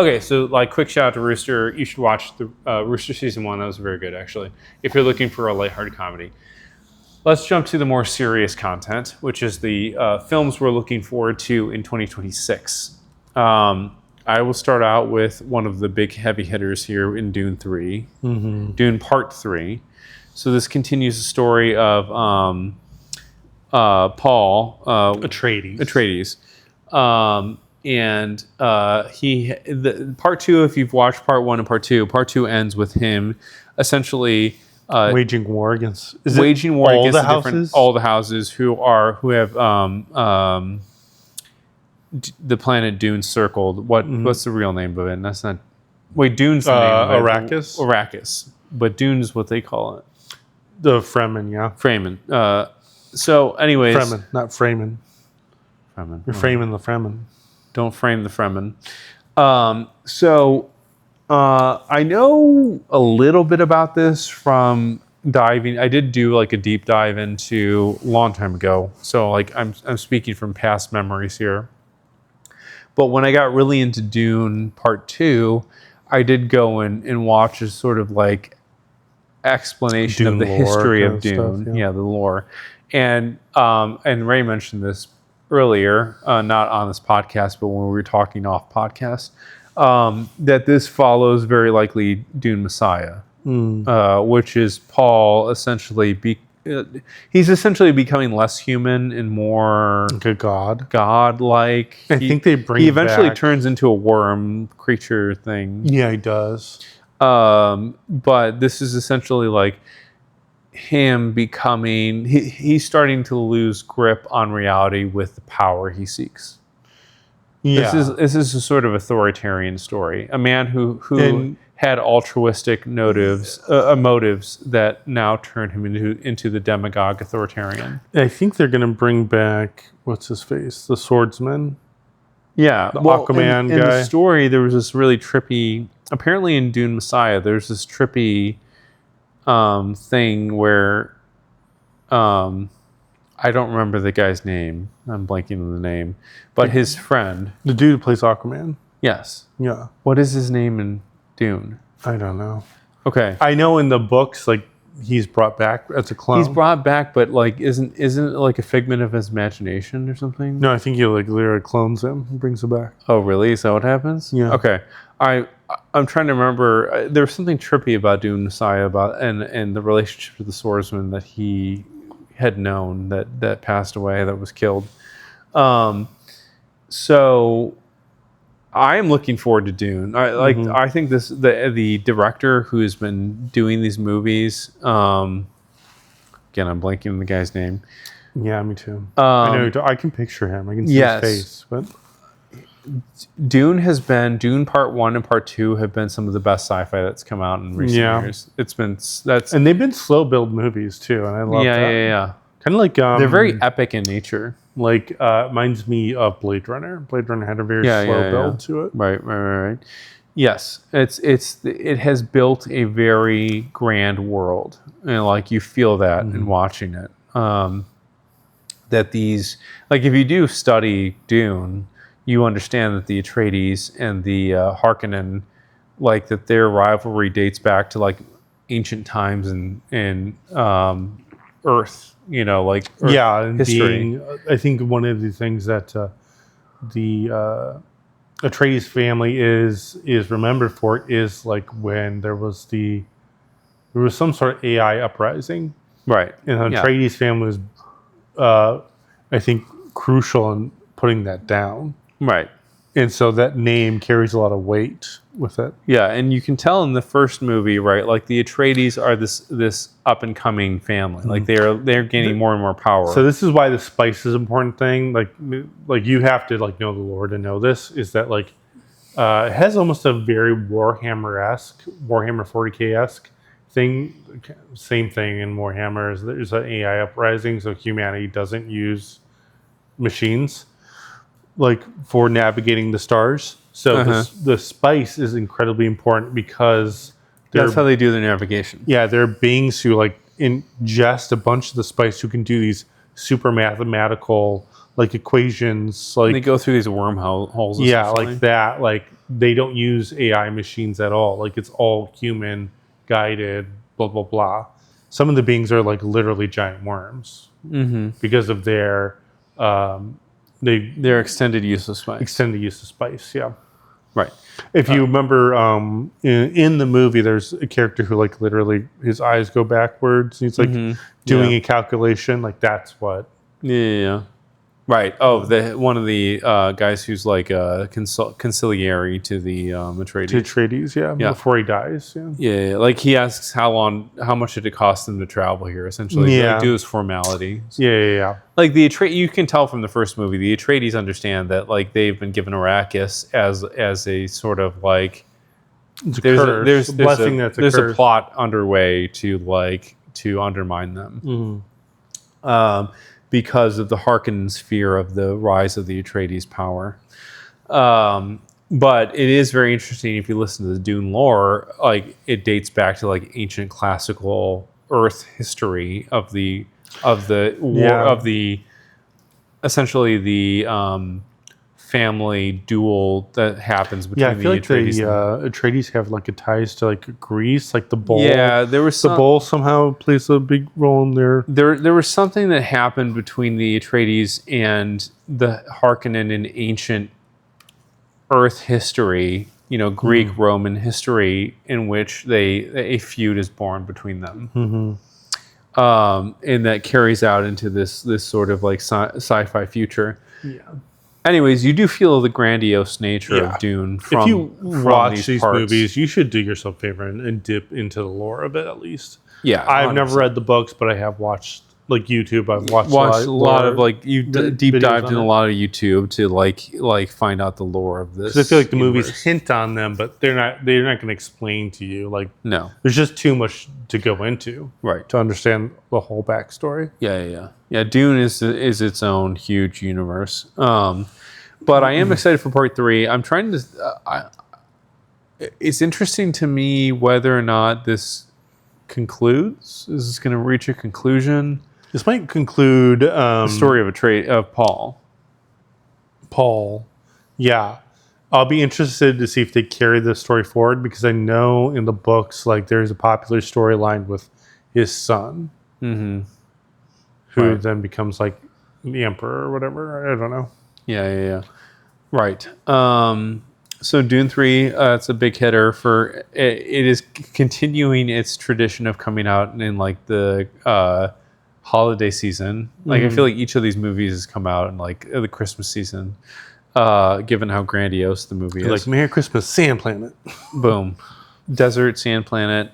Okay, so like quick shout out to Rooster. You should watch the Rooster season 1. That was very good, actually. If you're looking for a lighthearted comedy. Let's jump to the more serious content, which is the films we're looking forward to in 2026. I will start out with one of the big heavy hitters here in Dune 3, Dune Part 3. So this continues the story of Paul Atreides. And part 2, if you've watched part 1 and part 2 ends with him essentially waging war against all the houses who have the planet Dune circled. What's the real name of it? And that's not Dune's the name of it. Arrakis, but Dune's what they call it. The Fremen, yeah. Fremen. So, anyways, Fremen, not Fremen. Fremen. You're framing the Fremen. Don't frame the Fremen. I know a little bit about this from diving. I did do like a deep dive into a long time ago. So like I'm speaking from past memories here. But when I got really into Dune Part 2, I did go and watch a sort of like explanation Dune of the history of Dune. Stuff, yeah, the lore. And Ray mentioned this earlier, not on this podcast, but when we were talking off podcast, that this follows very likely Dune Messiah, which is Paul essentially he's essentially becoming less human and more like a god-like. I think he eventually turns into a worm creature thing. Yeah, he does. But this is essentially like him becoming he's starting to lose grip on reality with the power he seeks. Yeah. This is a sort of authoritarian story. A man who had altruistic motives that now turn him into the demagogue authoritarian. I think they're going to bring back what's his face, the swordsman. Yeah, the Aquaman guy. In the story, there was this really trippy. Apparently, in Dune Messiah, there's this trippy thing where I don't remember the guy's name. I'm blanking on the name, but his friend, the dude who plays Aquaman. Yes. Yeah. What is his name in Dune? I don't know. Okay. I know in the books, like he's brought back as a clone. He's brought back, but like isn't it like a figment of his imagination or something? No, I think he like literally clones him and brings him back. Oh, really? Is that what happens? Yeah. Okay. I'm trying to remember. There was something trippy about Dune Messiah and the relationship to the swordsman that he had known that passed away, that was killed. So I am looking forward to Dune. I think the director who has been doing these movies. Again, I'm blanking on the guy's name. Yeah, me too. I know. I can picture him. I can see his face. But Dune Part 1 and Part 2 have been some of the best sci-fi that's come out in recent years. And they've been slow build movies too, and I love that. Yeah. Kind of like they're very epic in nature. Like reminds me of Blade Runner. Blade Runner had a very slow build to it. Right. Yes, it has built a very grand world, and like you feel that in watching it. That these, like if you do study Dune, you understand that the Atreides and the Harkonnen, like that their rivalry dates back to like ancient times in Earth. You know, like Earth history. I think one of the things that the Atreides family is remembered for is like when there was some sort of AI uprising, right? And the Atreides family was, I think, crucial in putting that down, right? And so that name carries a lot of weight with it. Yeah, and you can tell in the first movie, right? Like the Atreides are this up and coming family. Like they're gaining more and more power. So this is why the spice is an important thing. Like you have to like know the lore to know this. Is that like it has almost a very Warhammer 40K-esque thing. Same thing in Warhammer. Is there's an AI uprising, so humanity doesn't use machines like for navigating the stars. So the spice is incredibly important because that's how they do their navigation. Yeah, there are beings who like ingest a bunch of the spice who can do these super mathematical like equations. Like and they go through these wormholes. Yeah, like that. Like they don't use AI machines at all. Like it's all human guided, blah blah blah. Some of the beings are like literally giant worms because of their their extended use of spice. extended use of spice. Yeah. Right. If you remember, in the movie, there's a character who like literally his eyes go backwards. And he's like doing a calculation. Like that's what. Yeah. Right. Oh, one of the guys who's like conciliary to the Atreides. To Atreides, yeah, before he dies. Yeah. Yeah, like he asks how much did it cost them to travel here? Essentially, Yeah. like, do this formality. Yeah. Like the Atreides, you can tell from the first movie, the Atreides understand that like they've been given Arrakis as a sort of like there's a blessing that's a there's curse. a plot underway to undermine them. Because of the Harkonnens' fear of the rise of the Atreides' power. But it is very interesting if you listen to the Dune lore, like it dates back to like ancient classical Earth history of the war of the essentially the family duel that happens between Yeah, I feel the like the Atreides. Atreides have like a ties to like Greece, like the bowl. Yeah, there was the bowl somehow plays a big role in there. There was something that happened between the Atreides and the Harkonnen in ancient Earth history, Greek Roman history, in which a feud is born between them, and that carries out into this sort of like sci-fi future. Yeah. Anyways, you do feel the grandiose nature of Dune from if you watch these parts. movies, you should do yourself a favor and dip into the lore a bit at least. Yeah, I've 100%. never read the books, but I have watched like YouTube. I've watched a lot of like you deep videos dived on in a it. lot of YouTube to like find out the lore of this. Because I feel like the movies universe. hint on them, but they're not going to explain to you. Like No, there's just too much to go into, right? to understand the whole backstory. Yeah. Dune is its own huge universe. But I am excited for part 3. I'm trying to. It's interesting to me whether or not this concludes. Is this going to reach a conclusion? This might conclude The story of Paul. Paul. Yeah. I'll be interested to see if they carry this story forward because I know in the books, like there's a popular storyline with his son, who then becomes like the emperor or whatever. I don't know. Yeah. Right. So Dune 3, it's a big hitter for it is continuing its tradition of coming out in like the holiday season. Like I feel like each of these movies has come out in like the Christmas season, given how grandiose the movie is. Like Merry Christmas, Sand Planet. Boom. Desert, sand planet,